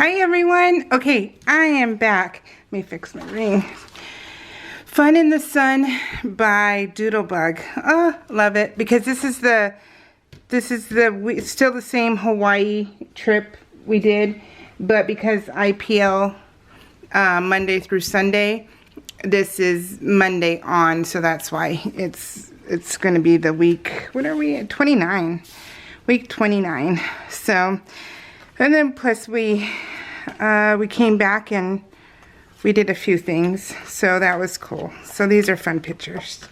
Hi everyone. Okay, I am back. Let me fix my ring. Fun in the Sun by Doodlebug. Oh, love it, because this is still the same Hawaii trip we did, but because IPL Monday through Sunday, this is Monday on, so that's why it's going to be the week. What are we at? 29. Week 29. So, and then plus we came back and we did a few things, so that was cool. So these are fun pictures.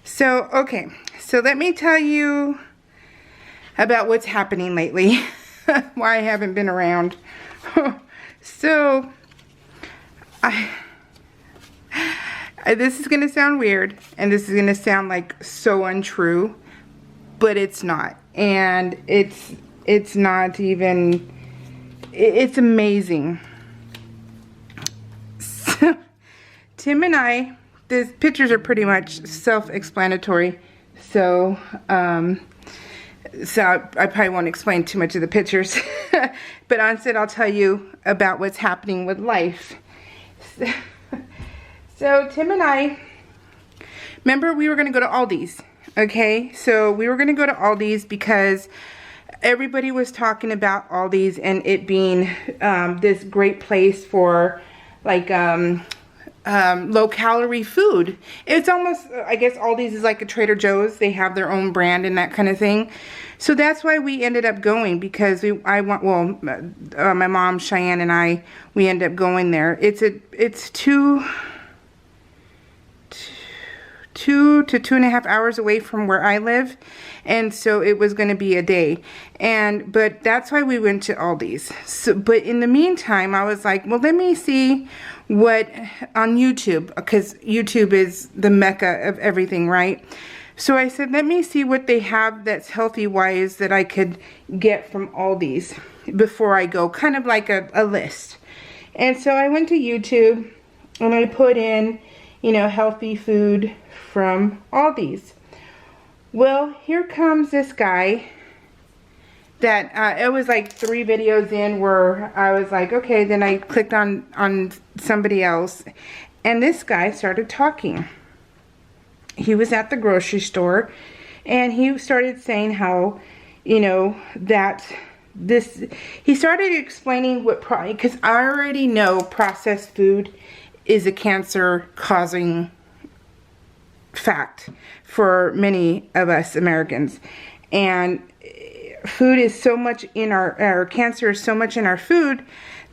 So, okay, so let me tell you about what's happening lately, why I haven't been around. So, this is going to sound weird, and this is going to sound like so untrue, but it's not. And it's not even, it's amazing. So, Tim and I, the pictures are pretty much self-explanatory, so I probably won't explain too much of the pictures, but instead I'll tell you about what's happening with life. So Tim and I, remember we were going to go to Aldi's, okay? So we were going to go to Aldi's because everybody was talking about Aldi's and it being this great place for like low-calorie food. It's almost, I guess Aldi's is like a Trader Joe's. They have their own brand and that kind of thing. So that's why we ended up going, because my mom Cheyenne and I, we ended up going there. It's 2 to 2.5 hours away from where I live, and so it was going to be a day. But that's why we went to Aldi's. So, but in the meantime, I was like, well, let me see what on YouTube, because YouTube is the mecca of everything, right? So I said, let me see what they have that's healthy wise that I could get from Aldi's before I go, kind of like a list. And so I went to YouTube and I put in, you know, healthy food from Aldi's. Well, here comes this guy that it was like 3 videos in where I was like, okay, then I clicked on somebody else, and this guy started talking. He was at the grocery store and he started saying how, you know, that he started explaining what, because I already know processed food is a cancer causing fact for many of us Americans, and food is so much in our cancer is so much in our food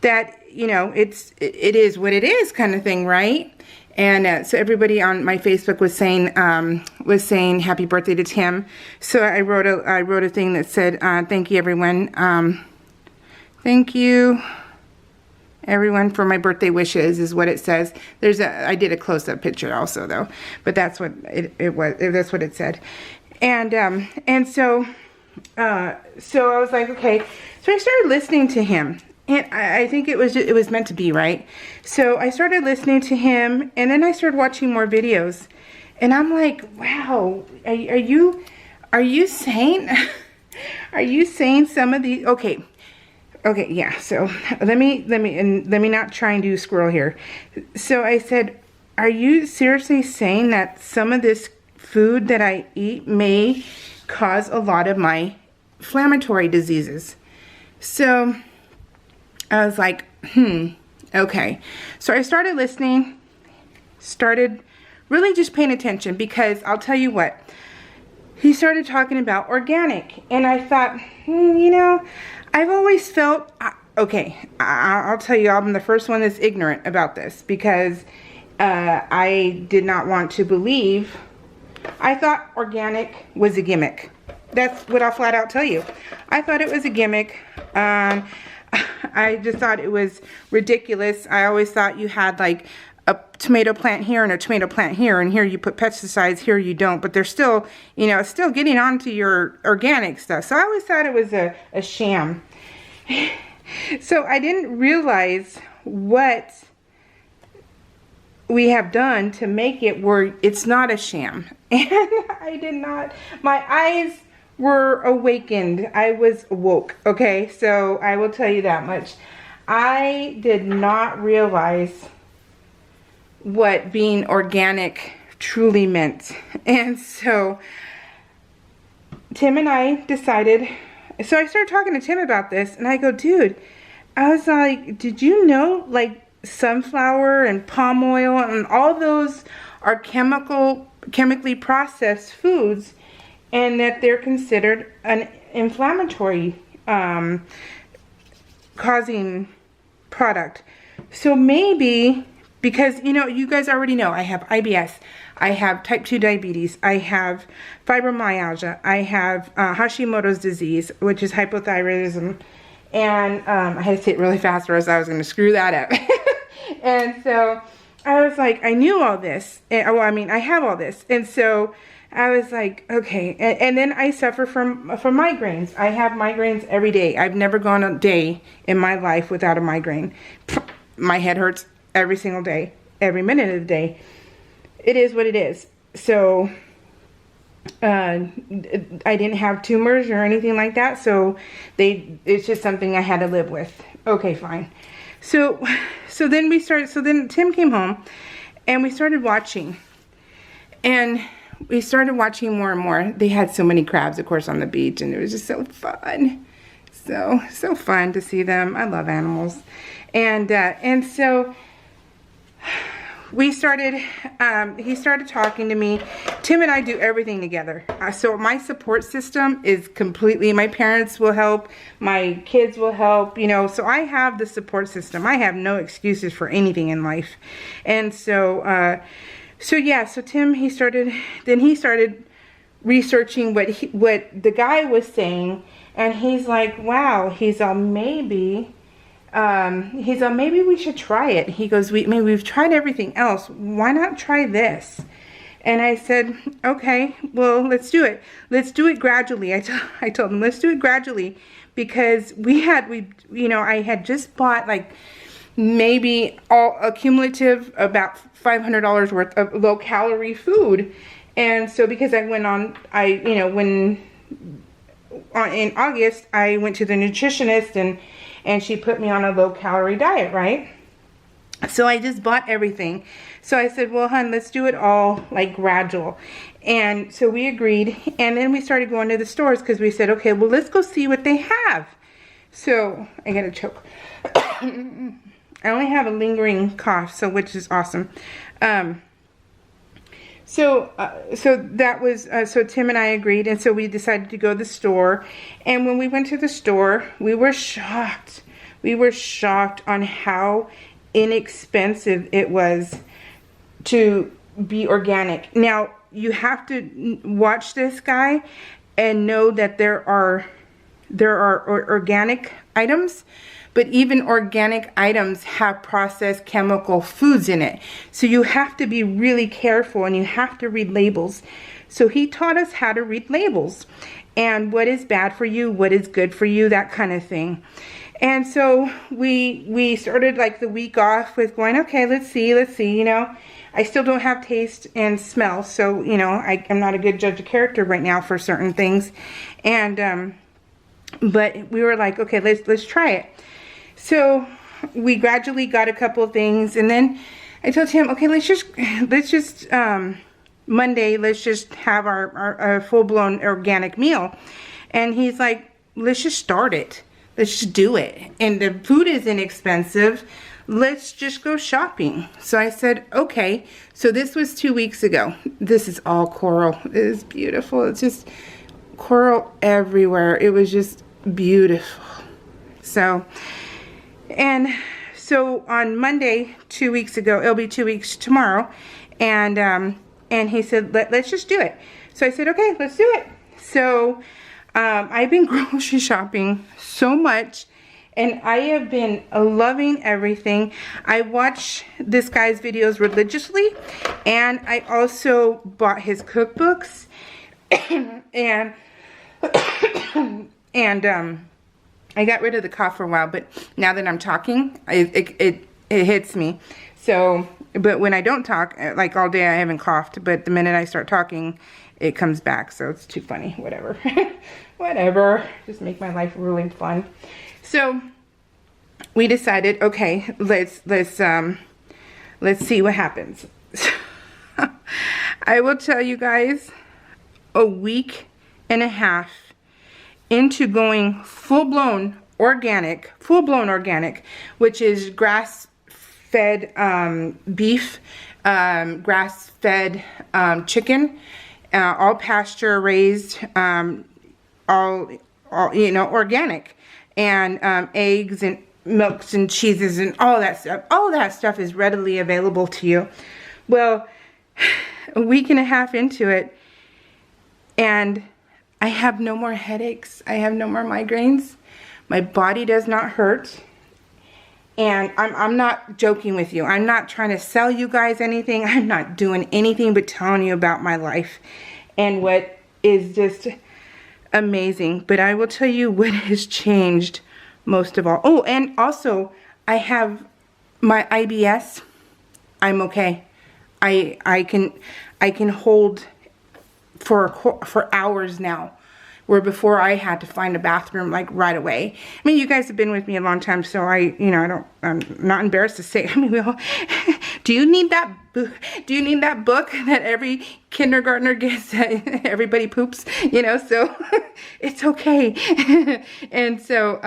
that, you know, it is what it is kind of thing, right? And so everybody on my Facebook was saying happy birthday to Tim. So I wrote a thing that said thank you everyone, thank you everyone for my birthday wishes, is what it says. I did a close-up picture also though, but that's what it was. That's what it said. And so I was like, okay. So I started listening to him, and I think it was meant to be, right? So I started listening to him, and then I started watching more videos, and I'm like, wow, are you saying are you saying some of these? Okay, yeah, so let me not try and do squirrel here. So I said, are you seriously saying that some of this food that I eat may cause a lot of my inflammatory diseases? So I was like, okay. So I started listening, started really just paying attention, because I'll tell you what, he started talking about organic, and I thought, you know, I've always felt, okay, I'll tell you, I'm the first one that's ignorant about this, because I did not want to believe. I thought organic was a gimmick. That's what I'll flat out tell you. I thought it was a gimmick. I just thought it was ridiculous. I always thought you had like a tomato plant here and a tomato plant here, and here you put pesticides, here you don't, but they're still, you know, still getting onto your organic stuff. So I always thought it was a sham. So I didn't realize what we have done to make it where it's not a sham. And I did not, my eyes were awakened. I was woke, okay? So I will tell you that much. I did not realize what being organic truly meant. And so Tim and I decided, so I started talking to Tim about this, and I go, dude, I was like, did you know, like, sunflower and palm oil and all those are chemically processed foods, and that they're considered an inflammatory causing product. So maybe, because, you know, you guys already know I have IBS, I have type 2 diabetes, I have fibromyalgia, I have Hashimoto's disease, which is hypothyroidism, and I had to say it really fast or else I was going to screw that up. And so I was like, I knew all this, and, well, I mean, I have all this, and so I was like, okay. And then I suffer from migraines. I have migraines every day. I've never gone a day in my life without a migraine. My head hurts every single day, every minute of the day. It is what it is. So I didn't have tumors or anything like that. So it's just something I had to live with. Okay, fine. So then Tim came home and we started watching. And we started watching more and more. They had so many crabs, of course, on the beach, and it was just so fun. So fun to see them. I love animals. And so we started, he started talking to me. Tim and I do everything together. So my support system is completely, my parents will help, my kids will help, you know, so I have the support system. I have no excuses for anything in life. And so, so Tim, he started researching what the guy was saying, and he's like, wow, maybe we should try it. He goes, we've tried everything else. Why not try this? And I said, okay, well, let's do it. Let's do it gradually. I told him, let's do it gradually, because I had just bought like maybe a cumulative about $500 worth of low calorie food. And so because I went on, in August, I went to the nutritionist and she put me on a low calorie diet, right? So I just bought everything. So I said, well, hon, let's do it all like gradual. And so we agreed. And then we started going to the stores because we said, okay, well, let's go see what they have. So I got to choke. I only have a lingering cough, so which is awesome. So Tim and I agreed, and so we decided to go to the store. And when we went to the store, we were shocked. We were shocked on how inexpensive it was to be organic. Now, you have to watch this guy and know that there are organic items, but even organic items have processed chemical foods in it. So you have to be really careful, and you have to read labels. So he taught us how to read labels and what is bad for you, what is good for you, that kind of thing. And so we started like the week off with going, okay, let's see, you know. I still don't have taste and smell, so, you know, I'm not a good judge of character right now for certain things. And but we were like, okay, let's try it. So we gradually got a couple of things, and then I told him, okay, let's just Monday, let's just have our full-blown organic meal. And he's like, let's just start it. Let's just do it. And the food is inexpensive. Let's just go shopping. So I said, okay. So this was 2 weeks ago. This is all coral. It is beautiful. It's just coral everywhere. It was just beautiful. So on Monday, 2 weeks ago, it'll be 2 weeks tomorrow, and he said, let's just do it. So I said, okay, let's do it. So I've been grocery shopping so much, and I have been loving everything. I watch this guy's videos religiously, and I also bought his cookbooks, and I got rid of the cough for a while, but now that I'm talking, it hits me. So, but when I don't talk, like all day I haven't coughed, but the minute I start talking, it comes back. So it's too funny, whatever. Whatever, just make my life really fun. So we decided, okay, let's see what happens. I will tell you guys, a week and a half into going full-blown organic, which is grass-fed beef, grass-fed chicken, all pasture raised, all you know, organic, and eggs and milks and cheeses and all that stuff. All that stuff is readily available to you. Well, a week and a half into it, and I have no more headaches. I have no more migraines. My body does not hurt. And I'm not joking with you. I'm not trying to sell you guys anything. I'm not doing anything but telling you about my life and what is just amazing. But I will tell you what has changed most of all. Oh, and also I have my IBS. I'm okay. I can hold for hours now, where before I had to find a bathroom like right away. I mean, you guys have been with me a long time, so I'm not embarrassed to say. I mean, we all, do you need that book that every kindergartner gets that everybody poops, you know? So it's okay. And so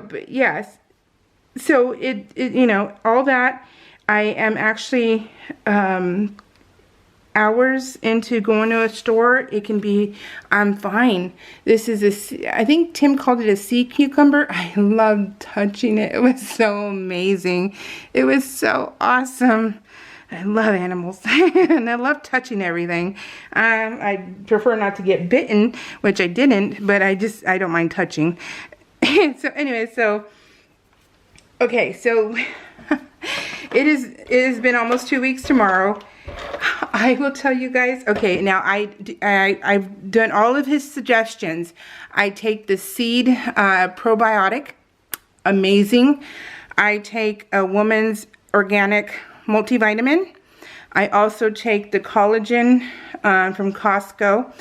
but yes, so it you know, all that. I am actually hours into going to a store. It can be, I'm fine. This is I think Tim called it a sea cucumber. I loved touching it. It was so amazing. It was so awesome. I love animals and I love touching everything. I prefer not to get bitten, which I didn't, but I don't mind touching. So anyway, okay, so it has been almost 2 weeks tomorrow. I will tell you guys, okay, now I've done all of his suggestions. I take the seed probiotic, amazing. I take a woman's organic multivitamin. I also take the collagen from Costco,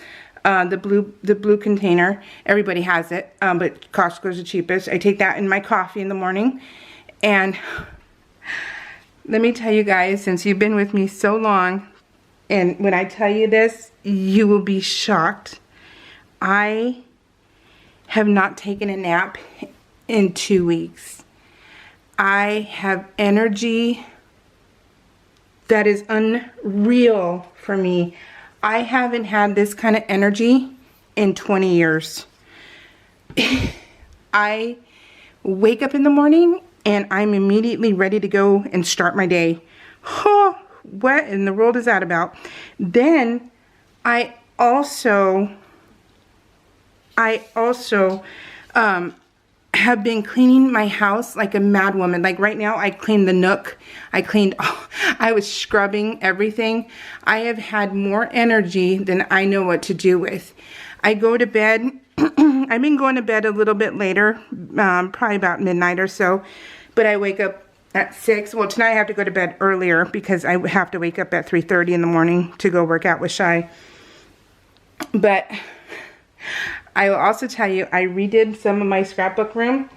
the blue container. Everybody has it, but Costco's the cheapest. I take that in my coffee in the morning. And let me tell you guys, since you've been with me so long, and when I tell you this, you will be shocked. I have not taken a nap in 2 weeks. I have energy that is unreal for me. I haven't had this kind of energy in 20 years. I wake up in the morning and I'm immediately ready to go and start my day. Oh, what in the world is that about? Then I also have been cleaning my house like a mad woman. Like right now, I cleaned the nook. I was scrubbing everything. I have had more energy than I know what to do with. I go to bed. I've been going to bed a little bit later, probably about midnight or so. But I wake up at 6. Well, tonight I have to go to bed earlier because I have to wake up at 3:30 in the morning to go work out with Shy. But I will also tell you, I redid some of my scrapbook room,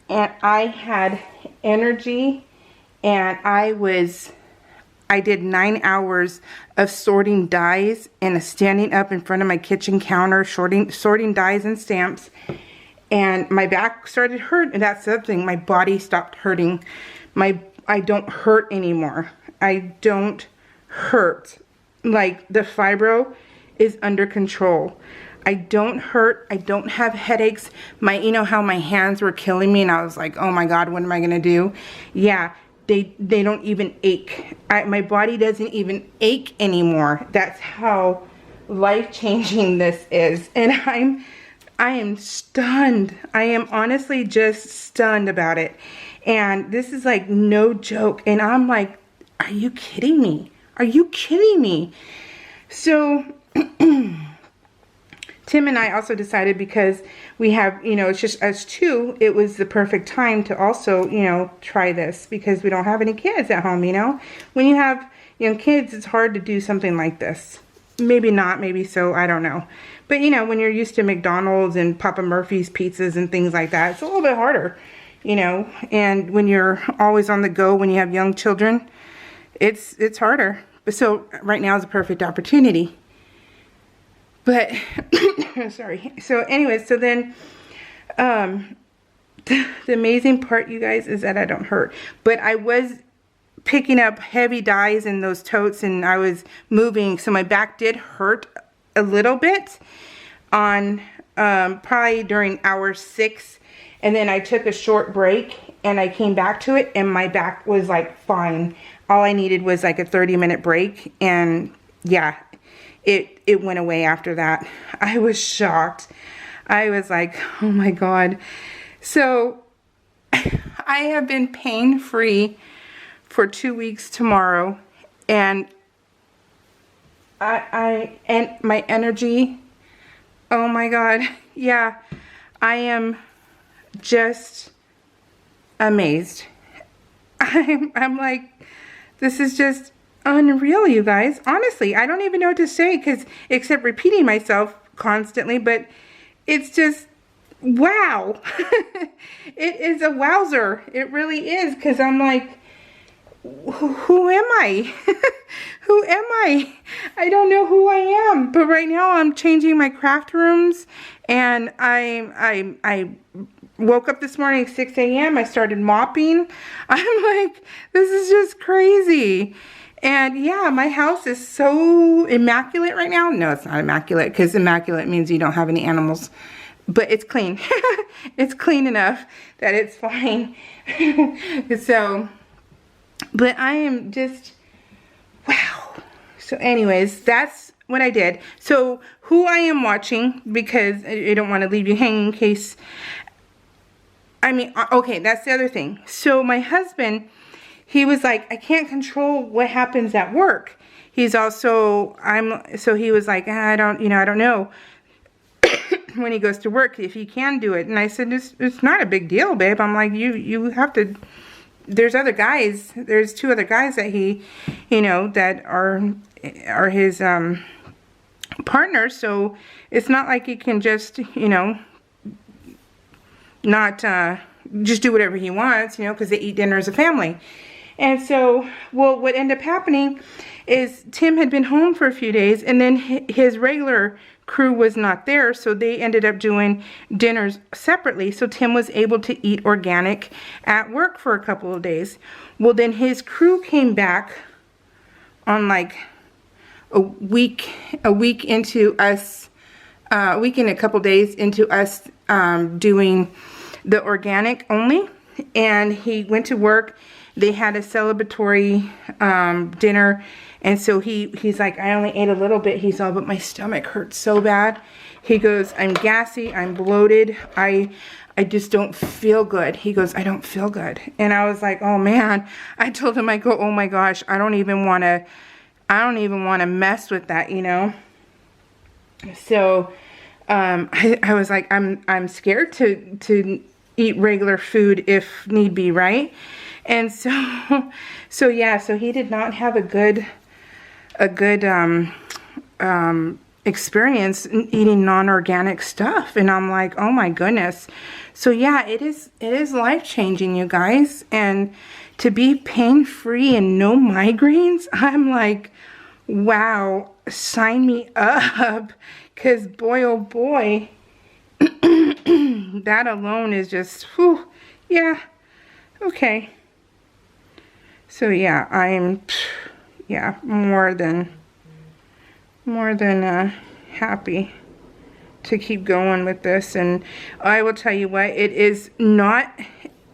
and I had energy, and I did 9 hours of sorting dies and standing up in front of my kitchen counter, sorting dies and stamps. And my back started hurt, and that's the other thing. My body stopped hurting. I don't hurt anymore. I don't hurt. Like, the fibro is under control. I don't hurt. I don't have headaches. You know how my hands were killing me, and I was like, oh my God, what am I gonna do? Yeah, they don't even ache. My body doesn't even ache anymore. That's how life-changing this is. And I am stunned. I am honestly just stunned about it. And this is like no joke. And I'm like, are you kidding me? Are you kidding me? So Tim and I also decided, because we have, you know, it's just us two, it was the perfect time to also, you know, try this, because we don't have any kids at home, you know. When you have, you know, kids, it's hard to do something like this. Maybe not, maybe so, I don't know. But, you know, when you're used to McDonald's and Papa Murphy's pizzas and things like that, it's a little bit harder, you know, and when you're always on the go, when you have young children, it's harder. But so right now is a perfect opportunity. But sorry. So anyways, so then the amazing part, you guys, is that I don't hurt. But I was picking up heavy dyes in those totes, and I was moving, so my back did hurt a little bit on probably during hour 6, and then I took a short break and I came back to it, and my back was like fine. All I needed was like a 30-minute break, and yeah, it went away after that. I was shocked. I was like, oh my God. So I have been pain-free for 2 weeks tomorrow, and and my energy, oh my God, yeah, I am just amazed. I'm like, this is just unreal, you guys. Honestly, I don't even know what to say, because except repeating myself constantly, but it's just wow. It is a wowzer. It really is, because I'm like, who am I? Who am I? I don't know who I am. But right now I'm changing my craft rooms, and I woke up this morning at 6 a.m. I started mopping. I'm like, this is just crazy. And yeah, my house is so immaculate right now. No, it's not immaculate, because immaculate means you don't have any animals. But it's clean. It's clean enough that it's fine. So, but I am just, wow. So anyways, that's what I did. So who I am watching, because I don't want to leave you hanging in case, I mean, okay, that's the other thing. So my husband, he was like, I can't control what happens at work. He's also, so he was like, I don't know when he goes to work if he can do it. And I said, it's not a big deal, babe. I'm like, you have to, there's other guys, there's 2 other guys that he, you know, that are his partners. So it's not like he can just, you know, not just do whatever he wants, you know, because they eat dinner as a family. And so, well, what ended up happening is Tim had been home for a few days, and then his regular crew was not there, so they ended up doing dinners separately. So Tim was able to eat organic at work for a couple of days. Well, then his crew came back on like a week into us, a week and a couple days into us doing the organic only. And he went to work. They had a celebratory dinner, and so he's like, I only ate a little bit. He's all, but my stomach hurts so bad. He goes, I'm gassy, I'm bloated, I just don't feel good. He goes, I don't feel good. And I was like, oh man. I told him, I go, oh my gosh, I don't even want to mess with that, you know. So I was like, I'm scared to eat regular food if need be, right? And so yeah, so he did not have a good experience eating non-organic stuff. And I'm like, oh my goodness. So yeah, it is life-changing, you guys. And to be pain-free and no migraines, I'm like, wow, sign me up. Because boy, oh boy, that alone is just, whew, yeah, okay. So yeah, I'm, yeah, more than happy to keep going with this. And I will tell you what, it is not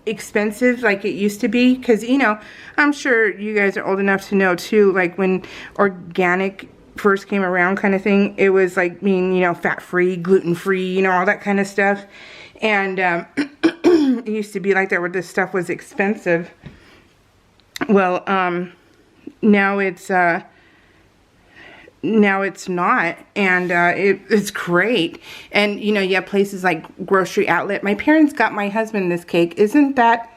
expensive like it used to be, because, you know, I'm sure you guys are old enough to know too, like when organic first came around kind of thing, it was like, you know, fat-free, gluten-free, you know, all that kind of stuff. And it used to be like that, where this stuff was expensive. Well, now it's not, and it's great. And you know, you have places like Grocery Outlet. My parents got my husband this cake. Isn't that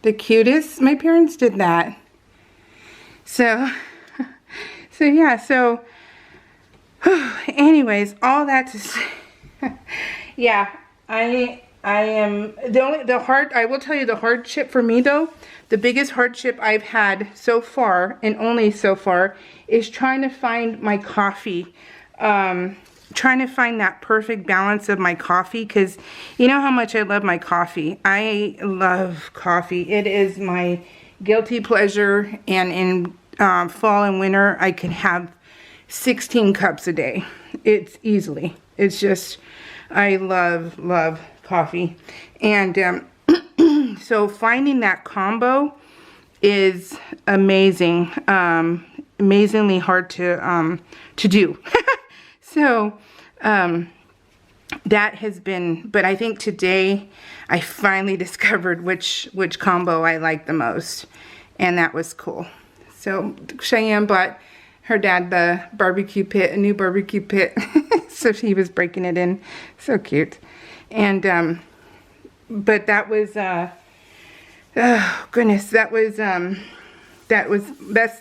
the cutest? My parents did that. So yeah, so anyways, all that to say, yeah, I am I will tell you the hardship for me though, the biggest hardship I've had so far, and only so far, is trying to find my coffee. Trying to find that perfect balance of my coffee, because you know how much I love my coffee. I love coffee. It is my guilty pleasure, and in fall and winter I can have 16 cups a day. It's easily. It's just, I love coffee. And so finding that combo is amazing. Amazingly hard to do. So that has been, but I think today I finally discovered which combo I like the most, and that was cool. So Cheyenne bought her dad the barbecue pit, a new barbecue pit. So he was breaking it in. So cute. And but that was oh goodness, that's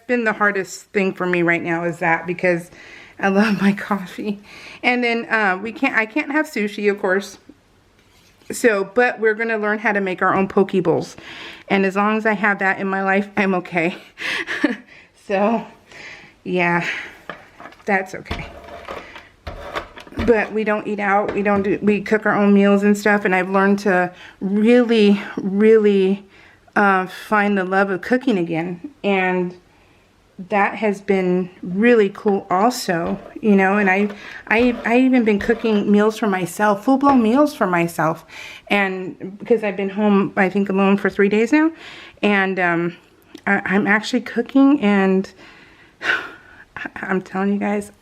been the hardest thing for me right now, is that, because I love my coffee. And then I can't have sushi, of course. So, but we're going to learn how to make our own poke bowls. And as long as I have that in my life, I'm okay. So, yeah, that's okay. But we don't eat out. We cook our own meals and stuff. And I've learned to really find the love of cooking again. And that has been really cool also, you know. And I even been cooking meals for myself, full-blown meals for myself, and because I've been home, I think, alone for 3 days now, and I'm actually cooking, and I'm telling you guys,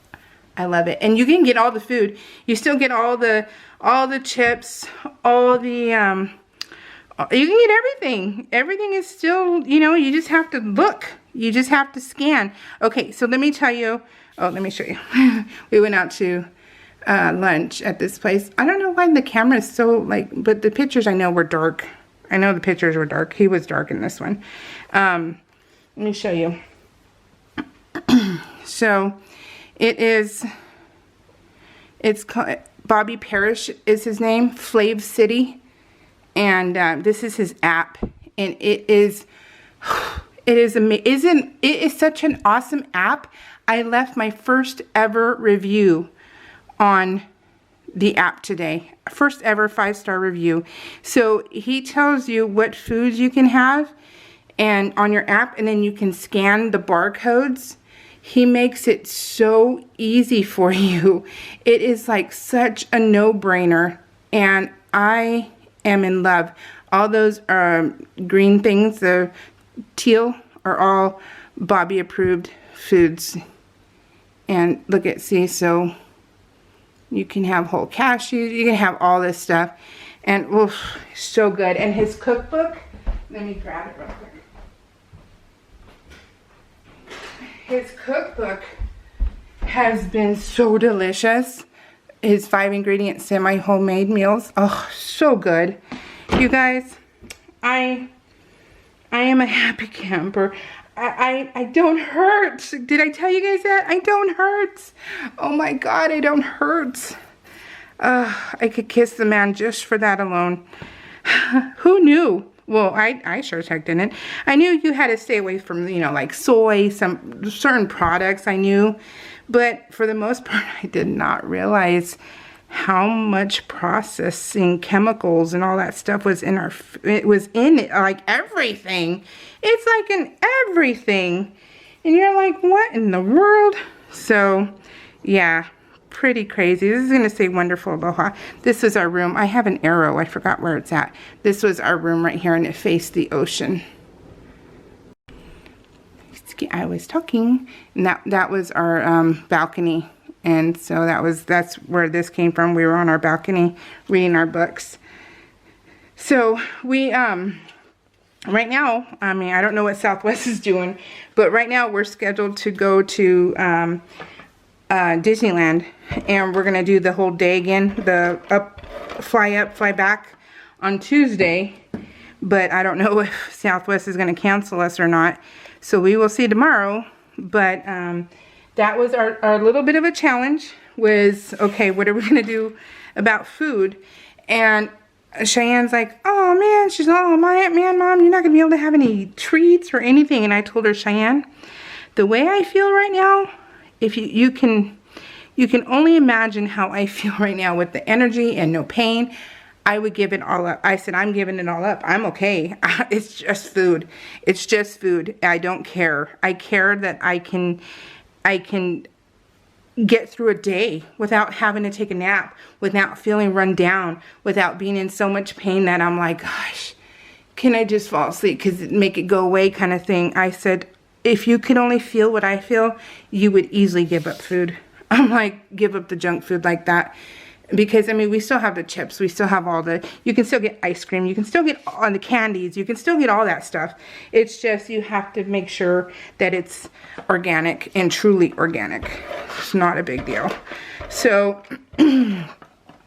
I love it. And you can get all the food. You still get all the chips, all the you can get everything. Everything is still, you know, you just have to look. You just have to scan. Okay, so let me tell you. Oh, let me show you. We went out to lunch at this place. I don't know why the camera is so, like, but the pictures I know were dark. I know the pictures were dark. He was dark in this one. Let me show you. So, it's called, Bobby Parrish is his name, Flav City. And this is his app. And it is amazing. It is such an awesome app. I left my first ever review on the app today. First ever 5-star review. So he tells you what foods you can have and on your app, and then you can scan the barcodes. He makes it so easy for you. It is like such a no-brainer, and I am in love. All those green things, the teal, are all Bobby approved foods. And look at, see, so you can have whole cashews, you can have all this stuff, and oof, so good. And his cookbook, let me grab it real quick. His cookbook has been so delicious. His 5-ingredient semi-homemade meals, oh, so good. You guys, I am a happy camper. I don't hurt. Did I tell you guys that? I don't hurt. Oh my God, I don't hurt. I could kiss the man just for that alone. Who knew? Well, I sure as heck didn't. I knew you had to stay away from, you know, like soy, some certain products I knew. But for the most part, I did not realize how much processing chemicals and all that stuff was in our, it was in it, like everything. It's like in everything. And you're like, what in the world? So, yeah, pretty crazy. This is going to say wonderful aloha. This is our room. I have an arrow. I forgot where it's at. This was our room right here, and it faced the ocean. I was talking, and that was our balcony. And so that's where this came from. We were on our balcony reading our books. So we right now, I mean, I don't know what Southwest is doing, but right now we're scheduled to go to Disneyland, and we're gonna do the whole day again, the fly up, fly back on Tuesday. But I don't know if Southwest is gonna cancel us or not. So we will see tomorrow. But that was our little bit of a challenge, was, okay, what are we gonna do about food? And Cheyenne's like, oh man, she's, oh my man, Mom, you're not gonna be able to have any treats or anything. And I told her, Cheyenne, the way I feel right now, if you can only imagine how I feel right now with the energy and no pain. I would give it all up. I said, I'm giving it all up. I'm okay. It's just food. It's just food. I don't care. I care that I can get through a day without having to take a nap, without feeling run down, without being in so much pain that I'm like, gosh, can I just fall asleep? Because make it go away kind of thing. I said, if you could only feel what I feel, you would easily give up food. I'm like, give up the junk food like that. Because, I mean, we still have the chips. We still have all the, you can still get ice cream. You can still get all the candies. You can still get all that stuff. It's just you have to make sure that it's organic and truly organic. It's not a big deal. So,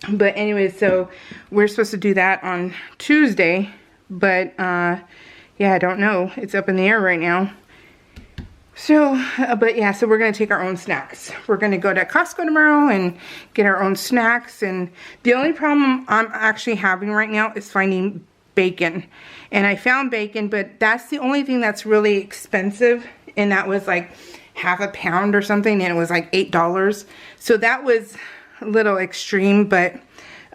but anyway, so we're supposed to do that on Tuesday. But, yeah, I don't know. It's up in the air right now. So, but yeah, so we're going to take our own snacks. We're going to go to Costco tomorrow and get our own snacks. And the only problem I'm actually having right now is finding bacon. And I found bacon, but that's the only thing that's really expensive. And that was like half a pound or something. And it was like $8. So that was a little extreme, but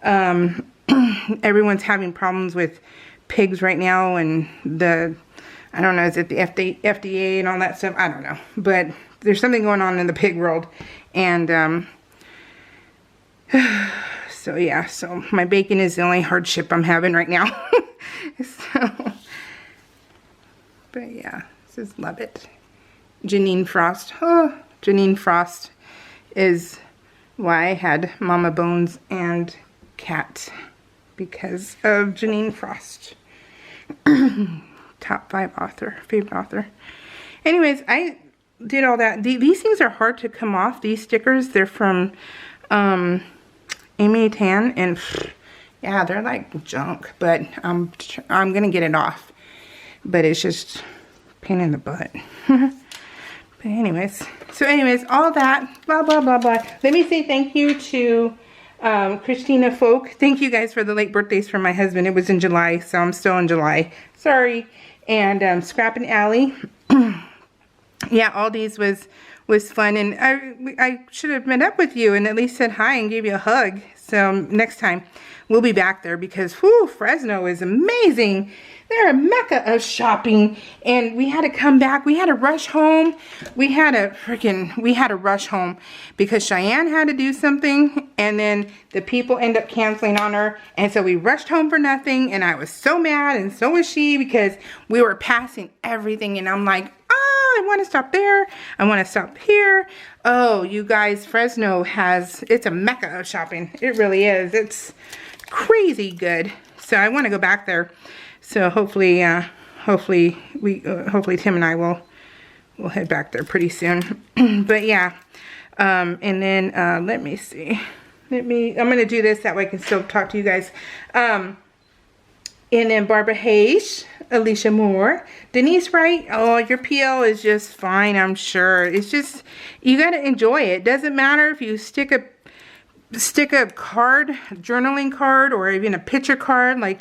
everyone's having problems with pigs right now. And I don't know, is it the FDA and all that stuff? I don't know. But there's something going on in the pig world. And so yeah, so my bacon is the only hardship I'm having right now. So, but yeah, just love it. Janine Frost. Oh, Janine Frost is why I had Mama Bones and Cat. Because of Janine Frost. Top 5 author, favorite author. Anyways, I did all that. These things are hard to come off. These stickers, they're from Amy Tan, and yeah, they're like junk. But I'm gonna get it off. But it's just pain in the butt. But anyways, all that blah blah blah blah. Let me say thank you to Christina Folk. Thank you guys for the late birthdays for my husband. It was in July, so I'm still in July. Sorry. And Scrap and Alley. Yeah, all these was fun, and I should have met up with you and at least said hi and gave you a hug. So next time we'll be back there because whew, Fresno is amazing. They're a mecca of shopping, and we had to come back. We had to rush home. We had to rush home because Cheyenne had to do something, and then the people end up canceling on her, and so we rushed home for nothing, and I was so mad, and so was she, because we were passing everything, and I'm like, oh, I want to stop there. I want to stop here. Oh, you guys, Fresno it's a mecca of shopping. It really is. It's crazy good. So I want to go back there. So hopefully Tim and I will head back there pretty soon. But yeah, and then let me see. I'm gonna do this that way I can still talk to you guys. And then Barbara Hayes, Alicia Moore, Denise Wright. Oh, your PL is just fine, I'm sure. It's just you gotta enjoy it. Doesn't matter if you stick a card, journaling card, or even a picture card like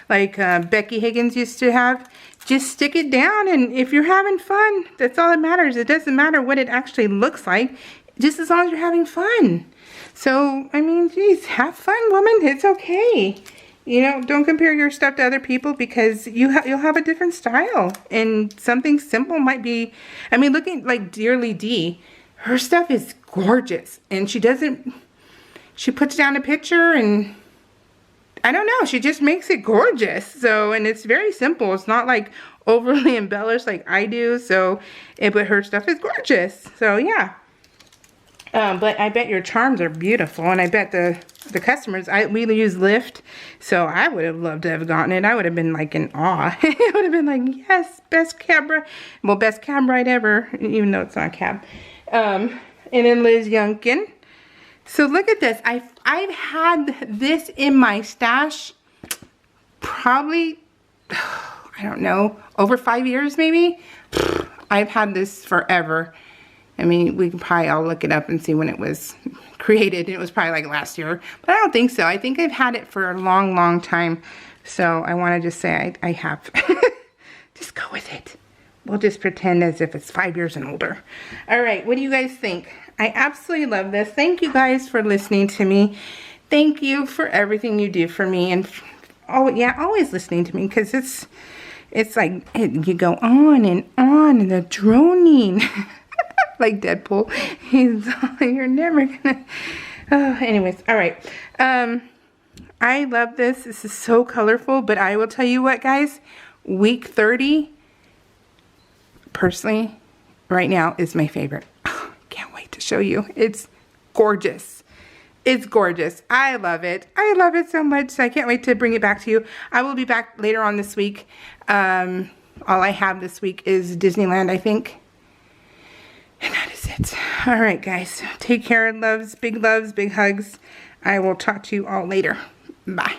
Becky Higgins used to have. Just stick it down, and if you're having fun, that's all that matters. It doesn't matter what it actually looks like, just as long as you're having fun. So, I mean, geez, have fun, woman. It's okay. You know, don't compare your stuff to other people because you'll have a different style. And something simple might be, I mean, looking like Dearly D, her stuff is gorgeous, and she puts down a picture, and I don't know, she just makes it gorgeous. So, and it's very simple. It's not like overly embellished like I do. So, but her stuff is gorgeous. So, yeah. But I bet your charms are beautiful, and I bet the customers, we use Lyft, so I would have loved to have gotten it. I would have been like in awe. I would have been like, yes, best cab ride ever, even though it's not a cab. And then Liz Youngkin. So look at this. I've had this in my stash probably, I don't know, over 5 years maybe. I've had this forever. I mean, we can probably all look it up and see when it was created. It was probably like last year, but I don't think so. I think I've had it for a long, long time. So I want to just say I have. Just go with it. We'll just pretend as if it's 5 years and older. All right, what do you guys think? I absolutely love this. Thank you guys for listening to me. Thank you for everything you do for me, and oh yeah, always listening to me, because it's like you go on and the droning like Deadpool. You're never gonna. Oh, anyways, all right. I love this. This is so colorful, but I will tell you what, guys. Week 30, personally, right now is my favorite. Oh, can't wait to show you. It's gorgeous. It's gorgeous. I love it. I love it so much. So I can't wait to bring it back to you. I will be back later on this week. All I have this week is Disneyland, I think. And that is it. All right, guys. Take care. Loves, big hugs. I will talk to you all later. Bye.